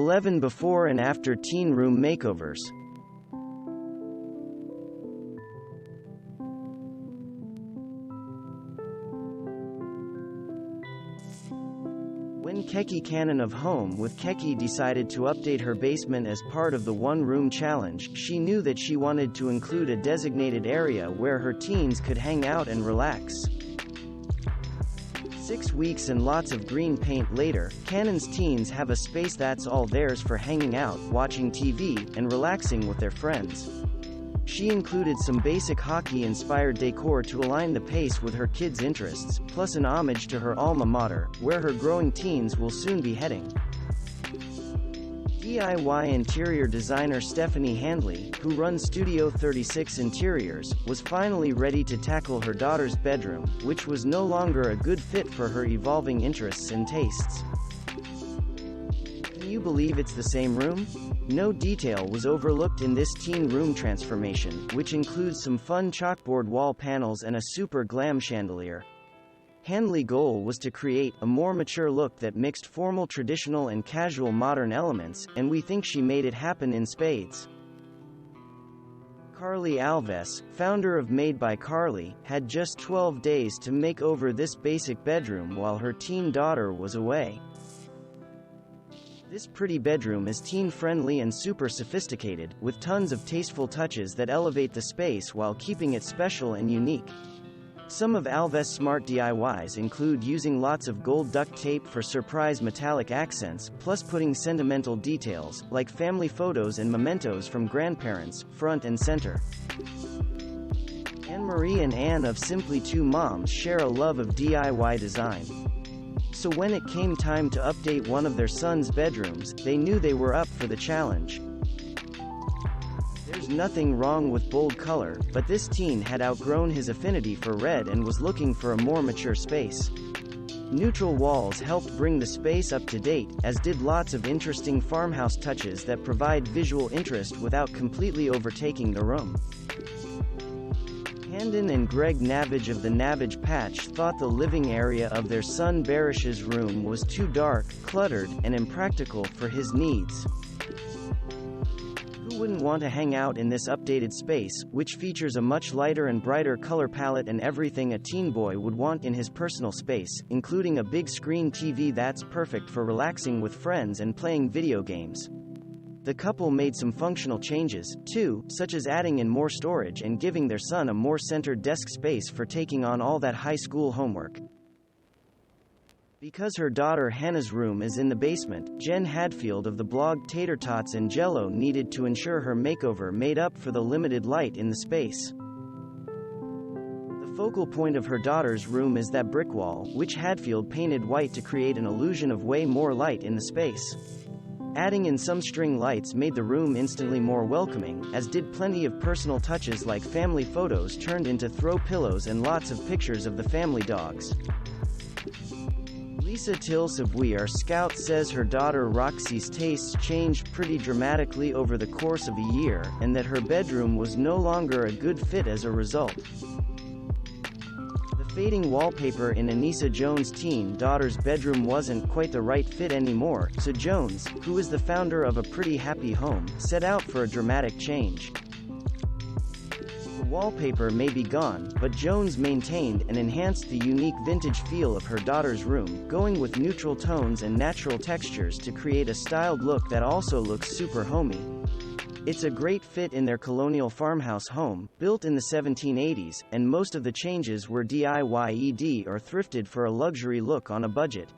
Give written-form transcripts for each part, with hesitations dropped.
11 Before and After Teen Room Makeovers. When Keki Cannon of Home with Keki decided to update her basement as part of the one-room challenge, she knew that she wanted to include a designated area where her teens could hang out and relax. 6 weeks and lots of green paint later, Cannon's teens have a space that's all theirs for hanging out, watching TV, and relaxing with their friends. She included some basic hockey-inspired decor to align the pace with her kids' interests, plus an homage to her alma mater, where her growing teens will soon be heading. DIY interior designer Stephanie Handley, who runs Studio 36 Interiors, was finally ready to tackle her daughter's bedroom, which was no longer a good fit for her evolving interests and tastes. Can you believe it's the same room? No detail was overlooked in this teen room transformation, which includes some fun chalkboard wall panels and a super glam chandelier. Handley's goal was to create a more mature look that mixed formal traditional and casual modern elements, and we think she made it happen in spades. Carly Alves, founder of Made by Carly, had just 12 days to make over this basic bedroom while her teen daughter was away. This pretty bedroom is teen-friendly and super sophisticated, with tons of tasteful touches that elevate the space while keeping it special and unique. Some of Alves' smart DIYs include using lots of gold duct tape for surprise metallic accents, plus putting sentimental details, like family photos and mementos from grandparents, front and center. Anne-Marie and Anne of Simply Two Moms share a love of DIY design. So when it came time to update one of their sons' bedrooms, they knew they were up for the challenge. There's nothing wrong with bold color, but this teen had outgrown his affinity for red and was looking for a more mature space. Neutral walls helped bring the space up to date, as did lots of interesting farmhouse touches that provide visual interest without completely overtaking the room. Handon and Greg Navage of the Navage Patch thought the living area of their son Barish's room was too dark, cluttered, and impractical for his needs. Who wouldn't want to hang out in this updated space, which features a much lighter and brighter color palette and everything a teen boy would want in his personal space, including a big screen TV that's perfect for relaxing with friends and playing video games. The couple made some functional changes, too, such as adding in more storage and giving their son a more centered desk space for taking on all that high school homework. Because her daughter Hannah's room is in the basement, Jen Hadfield of the blog Tater Tots and Jello needed to ensure her makeover made up for the limited light in the space. The focal point of her daughter's room is that brick wall, which Hadfield painted white to create an illusion of way more light in the space. Adding in some string lights made the room instantly more welcoming, as did plenty of personal touches like family photos turned into throw pillows and lots of pictures of the family dogs. Lisa Tilse of We Are Scout says her daughter Roxy's tastes changed pretty dramatically over the course of a year, and that her bedroom was no longer a good fit as a result. Fading wallpaper in Anissa Jones' teen daughter's bedroom wasn't quite the right fit anymore, so Jones, who is the founder of A Pretty Happy Home, set out for a dramatic change. The wallpaper may be gone, but Jones maintained and enhanced the unique vintage feel of her daughter's room, going with neutral tones and natural textures to create a styled look that also looks super homey. It's a great fit in their colonial farmhouse home, built in the 1780s, and most of the changes were DIY or thrifted for a luxury look on a budget.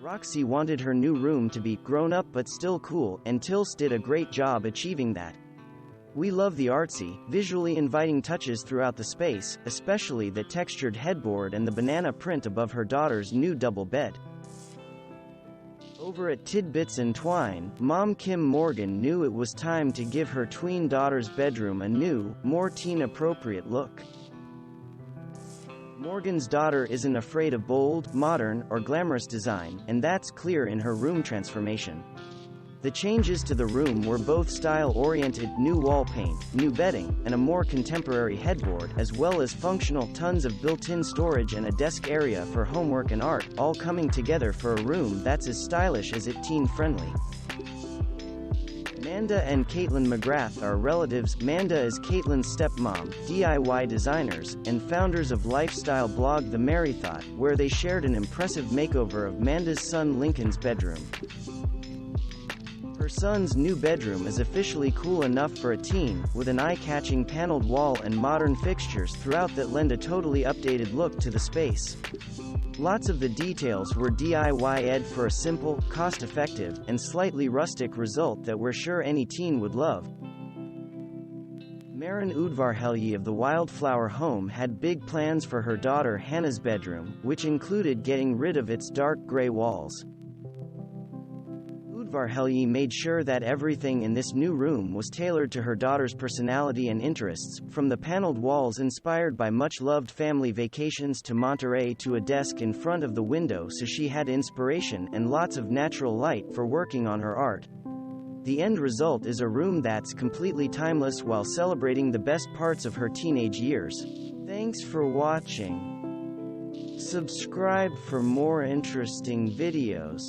Roxy wanted her new room to be grown up but still cool, and Tilse did a great job achieving that. We love the artsy, visually inviting touches throughout the space, especially the textured headboard and the banana print above her daughter's new double bed. Over at Tidbits and Twine, Mom Kim Morgan knew it was time to give her tween daughter's bedroom a new, more teen-appropriate look. Morgan's daughter isn't afraid of bold, modern, or glamorous design, and that's clear in her room transformation. The changes to the room were both style-oriented, new wall paint, new bedding, and a more contemporary headboard, as well as functional tons of built-in storage and a desk area for homework and art, all coming together for a room that's as stylish as it teen-friendly. Manda and Caitlin McGrath are relatives. Manda is Caitlin's stepmom, DIY designers, and founders of lifestyle blog The Marythought, where they shared an impressive makeover of Manda's son Lincoln's bedroom. Her son's new bedroom is officially cool enough for a teen, with an eye-catching paneled wall and modern fixtures throughout that lend a totally updated look to the space. Lots of the details were DIY'd for a simple, cost-effective, and slightly rustic result that we're sure any teen would love. Maren Udvarhelyi of the Wildflower Home had big plans for her daughter Hannah's bedroom, which included getting rid of its dark gray walls. Udvarhelyi made sure that everything in this new room was tailored to her daughter's personality and interests, from the paneled walls inspired by much-loved family vacations to Monterey to a desk in front of the window so she had inspiration and lots of natural light for working on her art. The end result is a room that's completely timeless while celebrating the best parts of her teenage years. Thanks for watching. Subscribe for more interesting videos.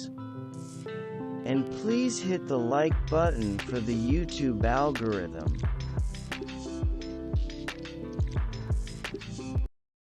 And please hit the like button for the YouTube algorithm.